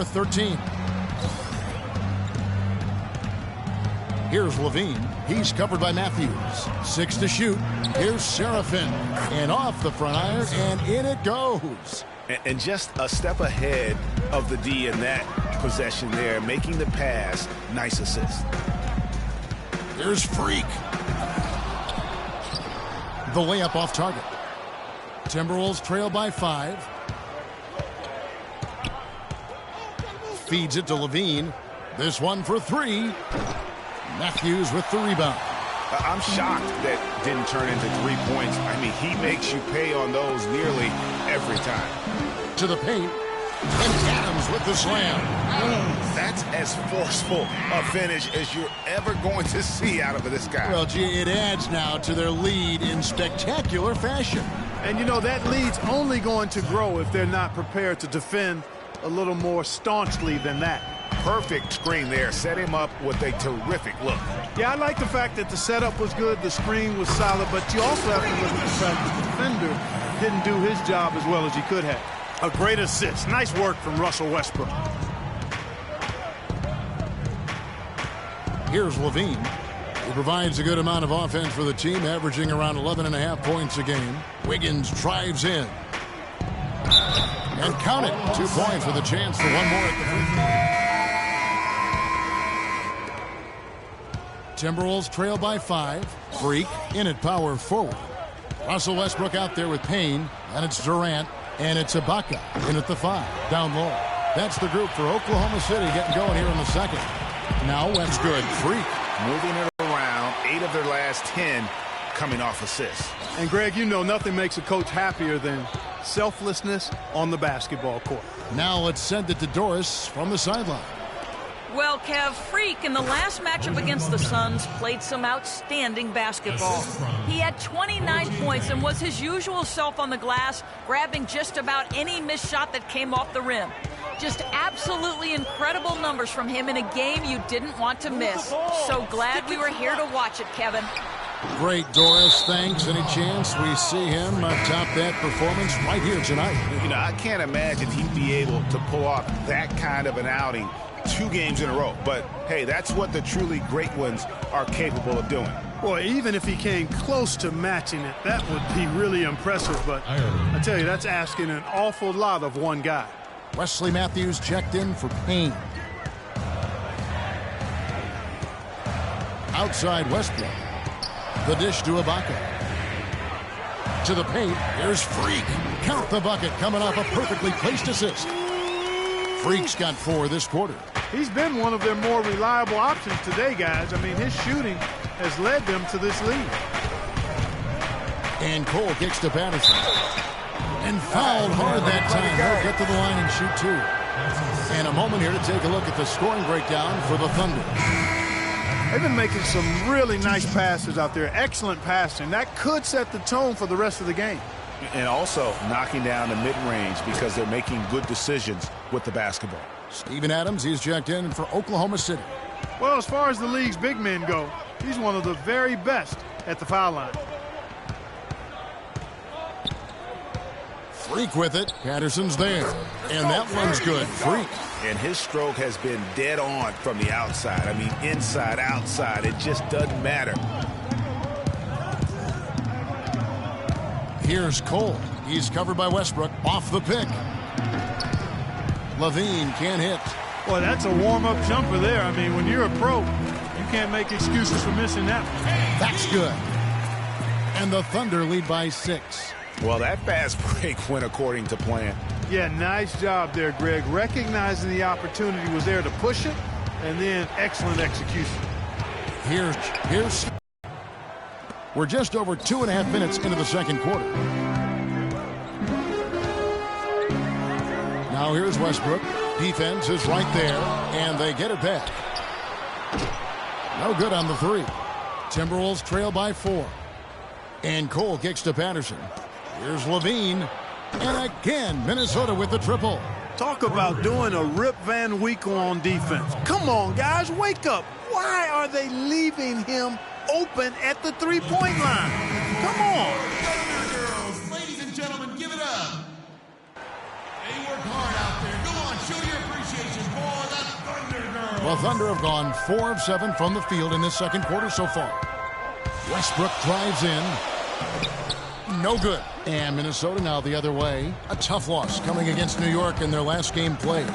with 13. Here's Levine. He's covered by Matthews. 6 to shoot. Here's Seraphin. And off the front iron, and in it goes. And just a step ahead of the D in that possession there, making the pass. Nice assist. Here's Freak. The layup off target. Timberwolves trail by 5. Feeds it to Levine. This one for 3. Matthews with the rebound. I'm shocked that didn't turn into 3 points. I mean, he makes you pay on those nearly every time. To the paint. And Adams with the slam. That's as forceful a finish as you're ever going to see out of this guy. Well, gee, it adds now to their lead in spectacular fashion. And, you know, that lead's only going to grow if they're not prepared to defend a little more staunchly than that. Perfect screen there. Set him up with a terrific look. Yeah, I like the fact that the setup was good, the screen was solid, but you also have to look at the fact that the defender didn't do his job as well as he could have. A great assist. Nice work from Russell Westbrook. Here's Levine. He provides a good amount of offense for the team, averaging around 11.5 points a game. Wiggins drives in. And count it. 2 points with a chance for one more at the free throw. Timberwolves trail by 5. Freak in at power forward. Russell Westbrook out there with Payne. And it's Durant. And it's Ibaka in at the 5. Down low. That's the group for Oklahoma City getting going here in the second. Now West's good. Freak. Moving it around. 8 of their last 10 coming off assists. And, Greg, you know nothing makes a coach happier than selflessness on the basketball court. Now let's send it to Doris from the sideline. Well, Kev, Freak in the last matchup against the Suns played some outstanding basketball. He had 29 points and was his usual self on the glass, grabbing just about any missed shot that came off the rim. Just absolutely incredible numbers from him in a game you didn't want to miss. So glad we were here to watch it, Kevin. Great, Doris. Thanks. Any chance we see him top that performance right here tonight? You know, I can't imagine he'd be able to pull off that kind of an outing 2 games in a row. But, hey, that's what the truly great ones are capable of doing. Well, even if he came close to matching it, that would be really impressive. But I tell you, that's asking an awful lot of one guy. Wesley Matthews checked in for Payne. Outside Westbrook. The dish to Ibaka. To the paint. Here's Freak. Count the bucket coming off a perfectly placed assist. Freak's got 4 this quarter. He's been one of their more reliable options today, guys. I mean, his shooting has led them to this lead. And Cole kicks to Patterson. And fouled hard that time. He'll get to the line and shoot 2. And a moment here to take a look at the scoring breakdown for the Thunder. They've been making some really nice passes out there. Excellent passing. That could set the tone for the rest of the game. And also knocking down the mid-range because they're making good decisions with the basketball. Steven Adams, he's checked in for Oklahoma City. Well, as far as the league's big men go, he's one of the very best at the foul line. Freak with it. Patterson's there. And that one's good. Freak. And his stroke has been dead on from the outside. I mean, inside, outside. It just doesn't matter. Here's Cole. He's covered by Westbrook. Off the pick. Levine can't hit. Boy, that's a warm-up jumper there. I mean, when you're a pro, you can't make excuses for missing that one. That's good. And the Thunder lead by 6. Well, that fast break went according to plan. Yeah, nice job there, Greg. Recognizing the opportunity was there to push it, and then excellent execution. Here's we're just over 2.5 minutes into the second quarter. Now here's Westbrook. Defense is right there, and they get it back. No good on the 3. Timberwolves trail by 4. And Cole kicks to Patterson. Here's Levine. And again, Minnesota with the triple. Talk about doing a Rip Van Winkle on defense. Come on, guys, wake up. Why are they leaving him open at the three-point line? Come on. Girls, ladies and gentlemen, give it up. They work hard out there. Go on, show your appreciation The Thunder have gone 4 of 7 from the field in this second quarter so far. Westbrook drives in. No good. And Minnesota now the other way. A tough loss coming against New York in their last game played.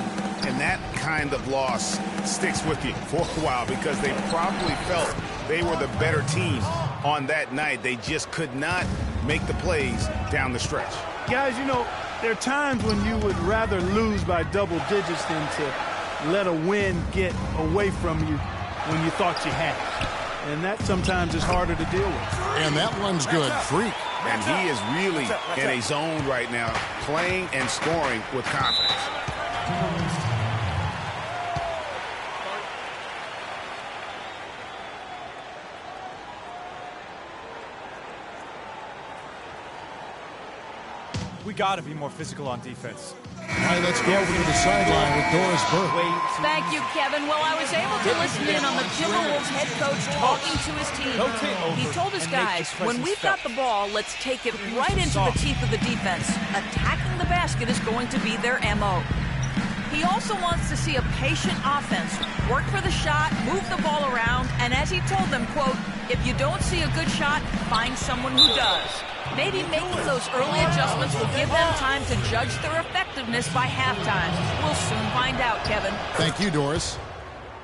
And that kind of loss sticks with you for a while because they probably felt they were the better team on that night. They just could not make the plays down the stretch. Guys, you know, there are times when you would rather lose by double digits than to let a win get away from you when you thought you had it. And that sometimes is harder to deal with. And that one's good. Freak. And he is really in a zone right now, playing and scoring with confidence. We got to be more physical on defense. All right, let's go over to the sideline with Doris Burke. Thank you, Kevin. Well, I was able to listen in on the TWolves head coach talking to his team. He told his guys, when we've got the ball, let's take it right into the teeth of the defense. Attacking the basket is going to be their MO. He also wants to see a patient offense, work for the shot, move the ball around, and as he told them, quote, if you don't see a good shot, find someone who does. Maybe making those early adjustments will give them time to judge their effectiveness by halftime. We'll soon find out, Kevin. Thank you, Doris.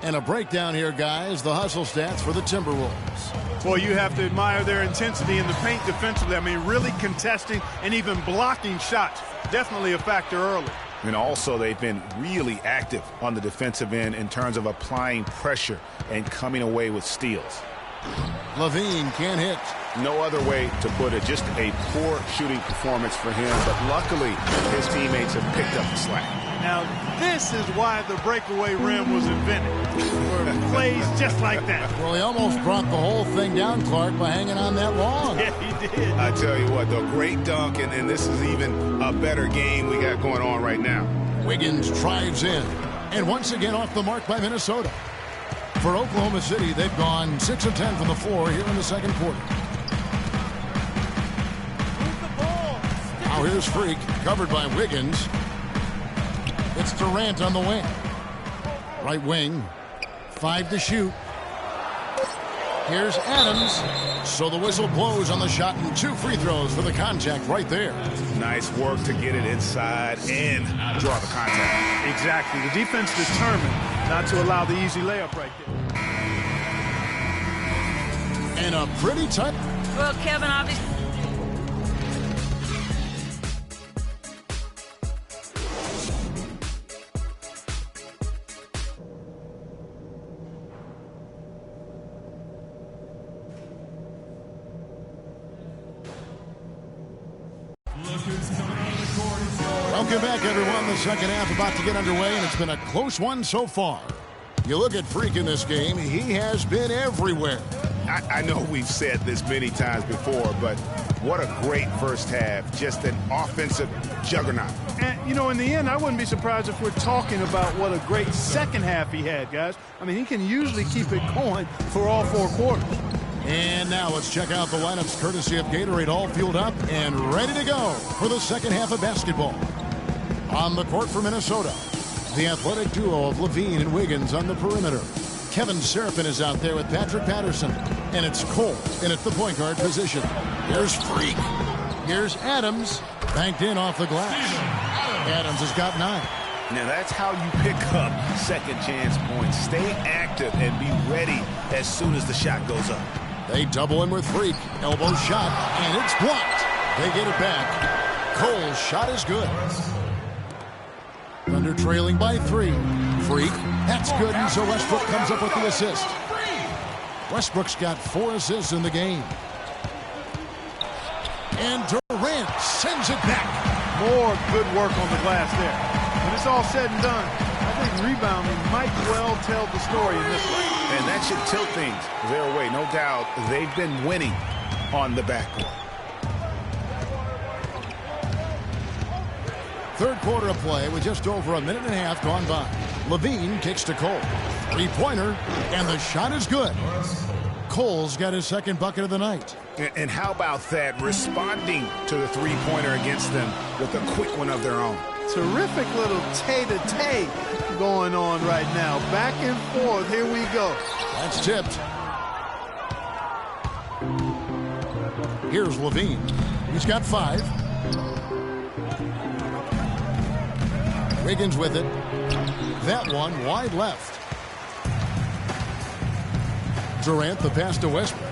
And a breakdown here, guys, the hustle stats for the Timberwolves. Boy, you have to admire their intensity in the paint defensively. I mean, really contesting and even blocking shots. Definitely a factor early. And also, they've been really active on the defensive end in terms of applying pressure and coming away with steals. Levine can't hit. No other way to put it. Just a poor shooting performance for him. But luckily, his teammates have picked up the slack. Now, this is why the breakaway rim was invented. For plays just like that. Well, he almost brought the whole thing down, Clark, by hanging on that long. Yeah, he did. I tell you what, though, great dunk, and this is even a better game we got going on right now. Wiggins drives in. And once again off the mark by Minnesota. For Oklahoma City, they've gone 6 of 10 from the floor here in the second quarter. Now here's Freak, covered by Wiggins. It's Durant on the wing. Right wing, 5 to shoot. Here's Adams. So the whistle blows on the shot and 2 free throws for the contact right there. Nice work to get it inside and draw the contact. Exactly. The defense determined not to allow the easy layup right there. And a pretty tight. Well, Kevin, obviously. Welcome back, everyone. The second half about to get underway, and it's been a close one so far. You look at Freak in this game, he has been everywhere. I know we've said this many times before, but what a great first half. Just an offensive juggernaut. And, you know, in the end, I wouldn't be surprised if we're talking about what a great second half he had, guys. I mean, he can usually keep it going for all 4 quarters. And now let's check out the lineups courtesy of Gatorade, all fueled up and ready to go for the second half of basketball. On the court for Minnesota, the athletic duo of Levine and Wiggins on the perimeter. Kevin Seraphin is out there with Patrick Patterson. And it's Cole in at the point guard position. Here's Freak. Here's Adams. Banked in off the glass. Adams has got 9. Now that's how you pick up second chance points. Stay active and be ready as soon as the shot goes up. They double him with Freak. Elbow shot, and it's blocked. They get it back. Cole's shot is good. Thunder trailing by 3. Freak, that's good, and so Westbrook comes up with the assist. Westbrook's got 4 assists in the game. And Durant sends it back. More good work on the glass there. When it's all said and done, I think rebounding might well tell the story in this one. And that should tilt things their way. No doubt they've been winning on the backcourt. Third quarter of play with just over a minute and a half gone by. Levine kicks to Cole. 3-pointer, and the shot is good. Cole's got his second bucket of the night. And how about that? Responding to the 3-pointer against them with a quick one of their own. Terrific little tay-to-tay. going on right now. Back and forth. Here we go. That's tipped. Here's Levine. He's got 5. Wiggins with it. That one wide left. Durant the pass to Westbrook.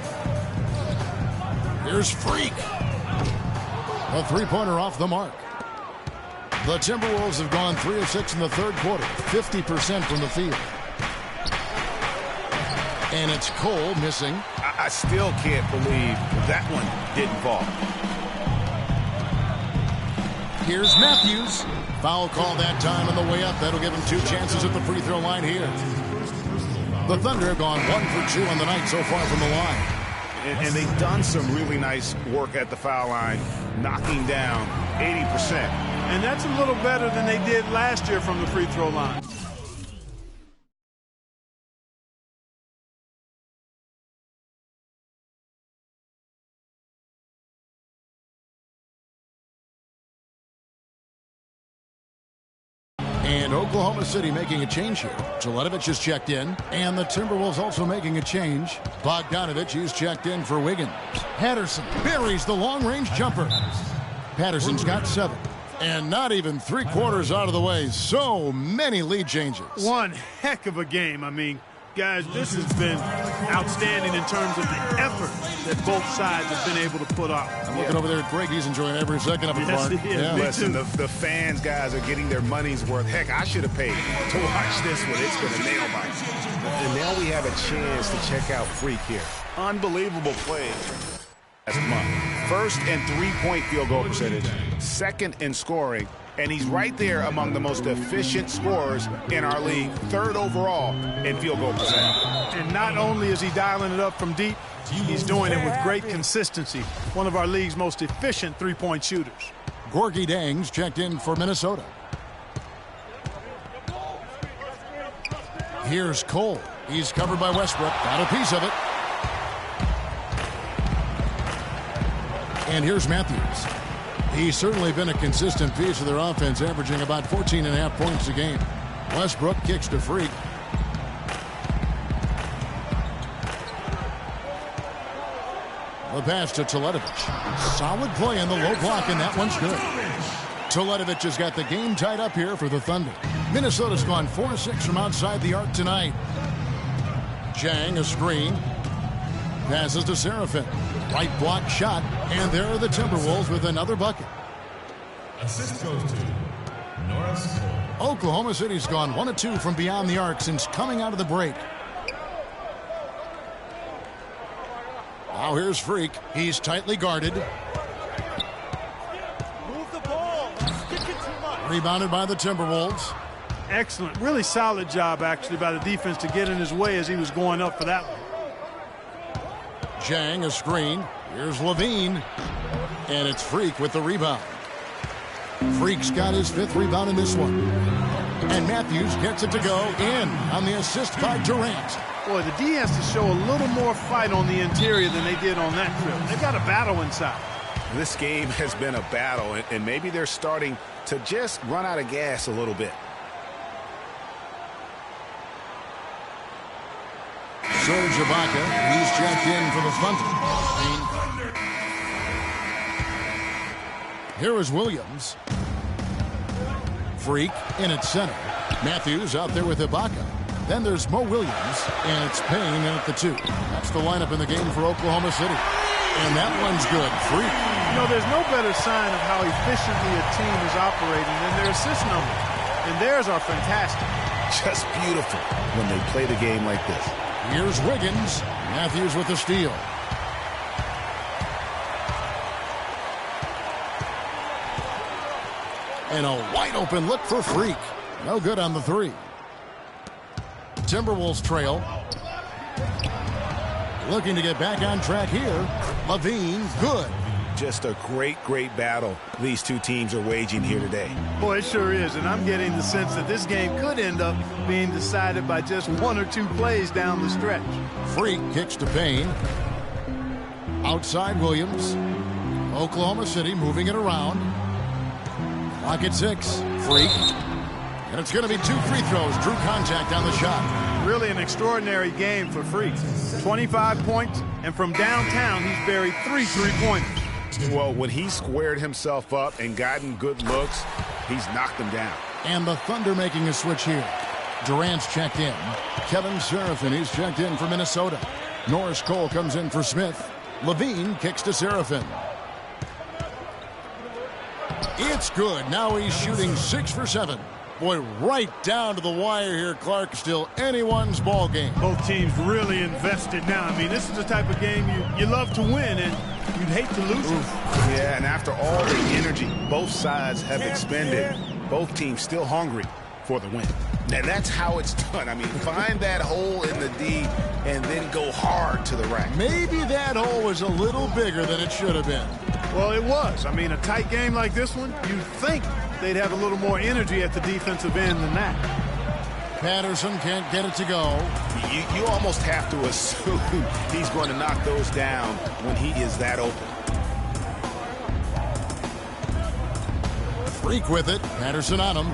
Here's Freak. A three-pointer off the mark. The Timberwolves have gone 3 of 6 in the third quarter, 50% from the field. And it's Cole missing. I still can't believe that one didn't fall. Here's Matthews. Foul call that time on the way up. That'll give him 2 chances at the free throw line here. The Thunder have gone 1 for 2 on the night so far from the line. And they've done some really nice work at the foul line, knocking down 80%. And that's a little better than they did last year from the free throw line. And Oklahoma City making a change here. Teletovic is checked in, and the Timberwolves also making a change. Bogdanovich, he's checked in for Wiggins. Patterson buries the long-range jumper. Patterson's got 7. And not even 3/4 out of the way. So many lead changes. One heck of a game. I mean, guys, this has been outstanding in terms of the effort that both sides have been able to put up. I'm looking over there at Greg. He's enjoying every second of it, Yes, Mark. he is. Yeah. Listen, the fans, guys, are getting their money's worth. Heck, I should have paid to watch this one. It's been a nail bite. And now we have a chance to check out Freak here. Unbelievable play last month. First in three-point field goal percentage, second in scoring, and he's right there among the most efficient scorers in our league, 3rd overall in field goal percentage. And not only is he dialing it up from deep, he's doing it with great consistency. One of our league's most efficient three-point shooters. Gorgie Dang's checked in for Minnesota. Here's Cole. He's covered by Westbrook. Got a piece of it. And here's Matthews. He's certainly been a consistent piece of their offense, averaging about 14.5 points a game. Westbrook kicks to Freak. The pass to Teletovic. Solid play in the low block, and that one's good. Teletovic has got the game tied up here for the Thunder. Minnesota's gone 4-6 from outside the arc tonight. Jang, a screen. Passes to Serafin. Right block shot, and there are the Timberwolves with another bucket. Assist goes to Norris Cole. Oklahoma City's gone 1 of 2 from beyond the arc since coming out of the break. Now here's Freak. He's tightly guarded. Move the ball. Stick it too much. Rebounded by the Timberwolves. Excellent. Really solid job, actually, by the defense to get in his way as he was going up for that one. Jang, a screen. Here's Levine. And it's Freak with the rebound. Freak's got his 5th rebound in this one. And Matthews gets it to go in on the assist by Durant. Boy, the D has to show a little more fight on the interior than they did on that trip. They've got a battle inside. This game has been a battle, and maybe they're starting to just run out of gas a little bit. Serge Ibaka, he's checked in for the Thunder. Here is Williams. Freak in at center. Matthews out there with Ibaka. Then there's Mo Williams, and it's Payne in at the 2. That's the lineup in the game for Oklahoma City. And that one's good. Freak. You know, there's no better sign of how efficiently a team is operating than their assist numbers. And theirs are fantastic. Just beautiful when they play the game like this. Here's Wiggins. Matthews with the steal. And a wide open look for Freak. No good on the 3. Timberwolves trail. Looking to get back on track here. Levine, good. Just a great battle these two teams are waging here today. Boy, it sure is, and I'm getting the sense that this game could end up being decided by just 1 or 2 plays down the stretch. Freak kicks to Payne. Outside Williams. Oklahoma City moving it around. Clock at 6. Freak. And it's going to be 2 free throws. Drew contact on the shot. Really an extraordinary game for Freak. 25 points, and from downtown, he's buried 3 3-pointers. Well, when he squared himself up and gotten good looks, he's knocked them down. And the Thunder making a switch here. Durant's checked in. Kevin Serafin, he's checked in for Minnesota. Norris Cole comes in for Smith. Levine kicks to Serafin. It's good. Now he's shooting 6 for 7. Boy, right down to the wire here, Clark. Still anyone's ball game. Both teams really invested now. I mean, this is the type of game you love to win, and you'd hate to lose it. Yeah, and after all the energy both sides have expended, both teams still hungry for the win. And that's how it's done. I mean, find that hole in the D and then go hard to the rack. Maybe that hole was a little bigger than it should have been. Well, it was. I mean, a tight game like this one, you'd think they'd have a little more energy at the defensive end than that. Patterson can't get it to go. You almost have to assume he's going to knock those down when he is that open. Freak with it. Patterson on him.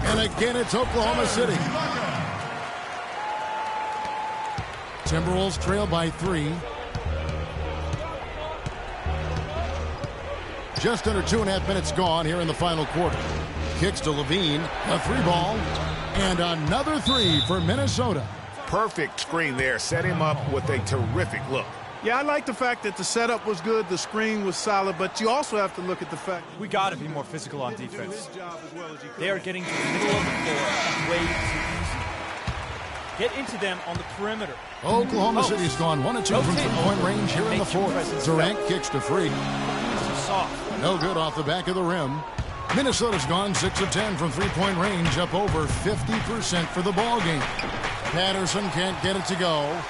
And again, it's Oklahoma City. Timberwolves trail by 3. Just under 2.5 minutes gone here in the final quarter. Kicks to Levine. A 3-ball. And another 3 for Minnesota. Perfect screen there. Set him up with a terrific look. Yeah, I like the fact that the setup was good, the screen was solid, but you also have to look at the fact we got to be more physical on defense. They are getting to the middle of the floor way too easy. Get into them on the perimeter. Oklahoma City's gone 1 of 2 from 3-point range here in the fourth. Durant kicks to Freak. No good off the back of the rim. Minnesota's gone 6 of 10 from 3-point range, up over 50% for the ball game. Patterson can't get it to go.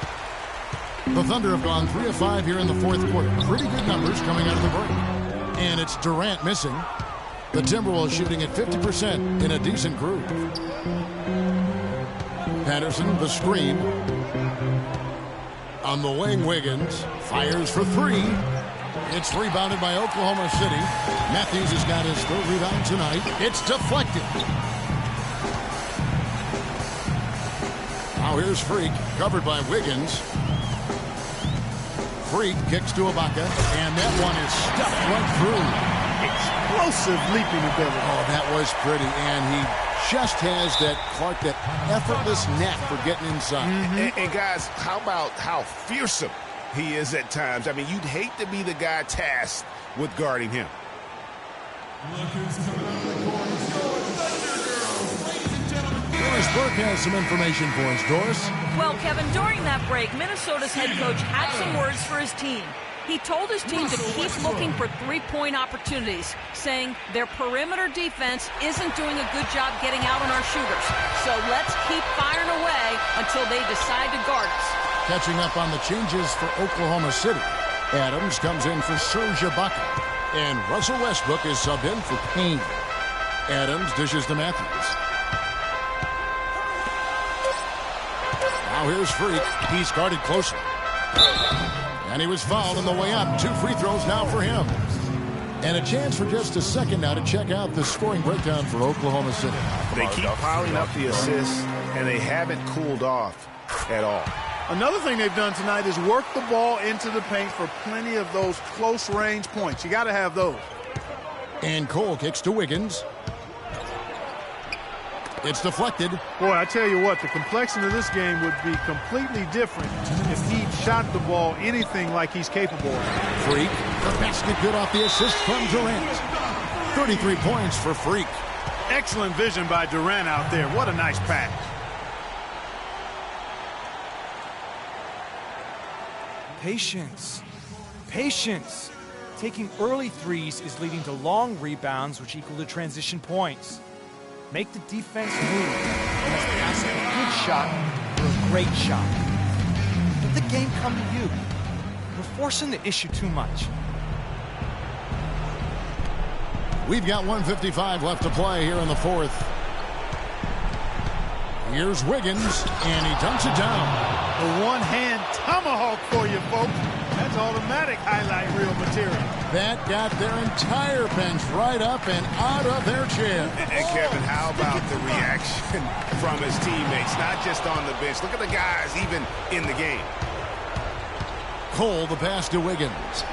The Thunder have gone 3 of 5 here in the fourth quarter. Pretty good numbers coming out of the break. And it's Durant missing. The Timberwolves shooting at 50% in a decent groove. Patterson, the screen. On the wing, Wiggins fires for 3. It's rebounded by Oklahoma City. Matthews has got his 3rd rebound tonight. It's deflected. Now here's Freak, covered by Wiggins. Freak kicks to Ibaka, and that one is stuffed right through. Explosive leaping ability. Oh, that was pretty, and he just has that, Clark, that effortless knack for getting inside. And guys, how about how fearsome he is at times? I mean, you'd hate to be the guy tasked with guarding him. Doris Burke has some information for us. Doris? Well, Kevin, during that break, Minnesota's head coach had some words for his team. He told his team to keep looking for 3-point opportunities, saying their perimeter defense isn't doing a good job getting out on our shooters. So let's keep firing away until they decide to guard us. Catching up on the changes for Oklahoma City. Adams comes in for Serge Ibaka. And Russell Westbrook is subbed in for Payne. Adams dishes to Matthews. Now here's Freak. He's guarded closely. And he was fouled on the way up. 2 free throws now for him. And a chance for just a second now to check out the scoring breakdown for Oklahoma City. They keep piling up the assists, and they haven't cooled off at all. Another thing they've done tonight is work the ball into the paint for plenty of those close-range points. You got to have those. And Cole kicks to Wiggins. It's deflected. Boy, I tell you what, the complexion of this game would be completely different if he shot the ball anything like he's capable of. Freak, the basket good off the assist from Durant. 33 points for Freak. Excellent vision by Durant out there. What a nice pass. Patience. Patience. Taking early threes is leading to long rebounds, which equal to transition points. Make the defense move. And let's pass a good shot for a great shot. Let the game come to you. We're forcing the issue too much. We've got 1:55 left to play here in the fourth. Here's Wiggins, and he dunks it down. A one-hand tomahawk for you, folks. That's automatic highlight reel material. That got their entire bench right up and out of their chair. And Kevin, how about the reaction from his teammates? Not just on the bench. Look at the guys even in the game. Cole, the pass to Wiggins.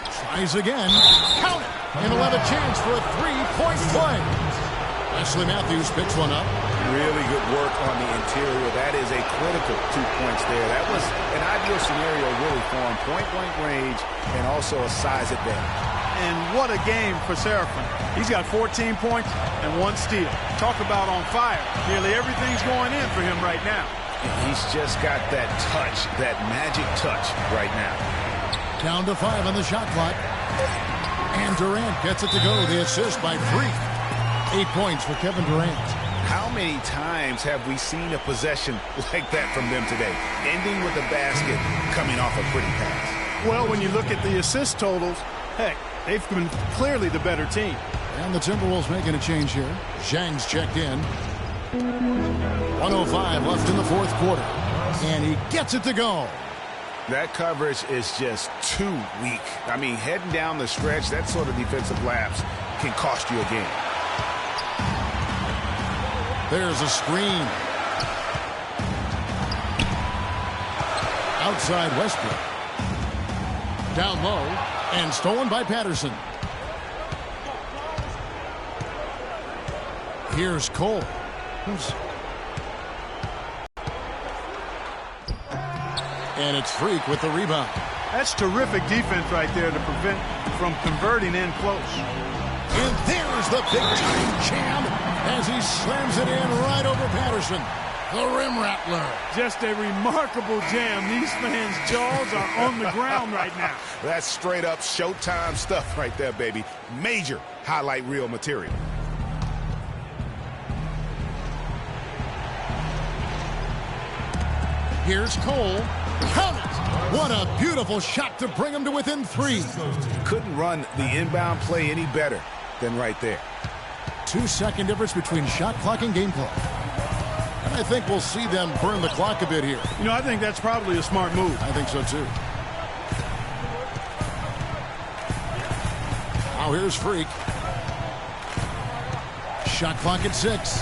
Tries again. Count it. And he'll have a chance for a three-point play. Wesley Matthews picks one up. Really good work on the interior. That is a critical 2 points there. That was an ideal scenario really for him. Point-blank range and also a size advantage. And what a game for Seraphin. He's got 14 points and 1 steal. Talk about on fire. Nearly everything's going in for him right now. He's just got that touch, that magic touch right now. Down to 5 on the shot clock. And Durant gets it to go. The assist by Freak. 8 points for Kevin Durant. How many times have we seen a possession like that from them today? Ending with a basket, coming off a pretty pass. Well, when you look at the assist totals, heck, they've been clearly the better team. And the Timberwolves making a change here. Zhang's checked in. 1:05 left in the fourth quarter. And he gets it to go. That coverage is just too weak. I mean, heading down the stretch, that sort of defensive lapse can cost you a game. There's a screen. Outside Westbrook. Down low. And stolen by Patterson. Here's Cole. And it's Freak with the rebound. That's terrific defense right there to prevent from converting in close. And there's the big-time jam as he slams it in right over Patterson. The rim rattler. Just a remarkable jam. These fans' jaws are on the ground right now. That's straight-up Showtime stuff right there, baby. Major highlight reel material. Here's Cole. Count it! What a beautiful shot to bring him to within 3. Couldn't run the inbound play any better than right there. 2-second difference between shot clock and game clock. And I think we'll see them burn the clock a bit here. You know, I think that's probably a smart move. I think so, too. Now here's Freak. Shot clock at 6.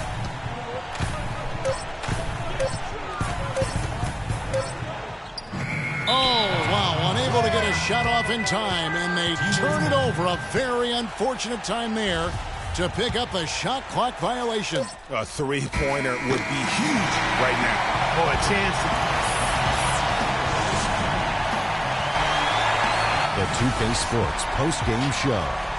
Oh, wow, unable to get a shot off in time, and they turn it over. A very unfortunate time there to pick up the shot clock violation. A three-pointer would be huge right now. Oh, a chance. The 2K Sports post-game show.